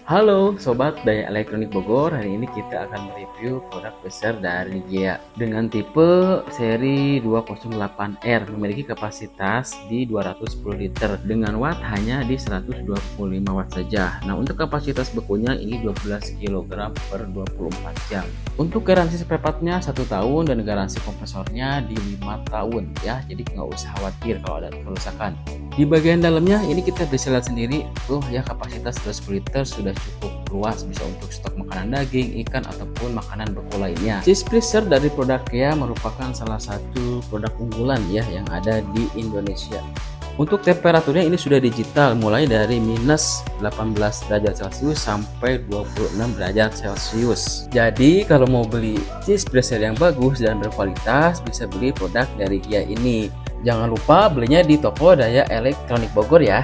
Halo Sobat Daya Elektronik Bogor, hari ini kita akan mereview produk besar dari Gea dengan tipe seri 208R, memiliki kapasitas di 210 liter dengan watt hanya di 125 watt saja. Nah, untuk kapasitas bekunya ini 12 kg per 24 jam. Untuk garansi spare partnya 1 tahun dan garansi kompresornya di 5 tahun ya, jadi nggak usah khawatir kalau ada kerusakan. Di bagian dalamnya ini kita bisa lihat sendiri tuh ya, kapasitas 210 liter sudah cukup luas, bisa untuk stok makanan daging, ikan ataupun makanan beku lainnya. Cheese freezer dari produk Gea merupakan salah satu produk unggulan ya yang ada di Indonesia. Untuk temperaturnya ini sudah digital, mulai dari minus 18 derajat Celcius sampai 26 derajat Celcius. Jadi kalau mau beli cheese freezer yang bagus dan berkualitas, bisa beli produk dari Gea ini. Jangan lupa belinya di toko Daya Elektronik Bogor ya.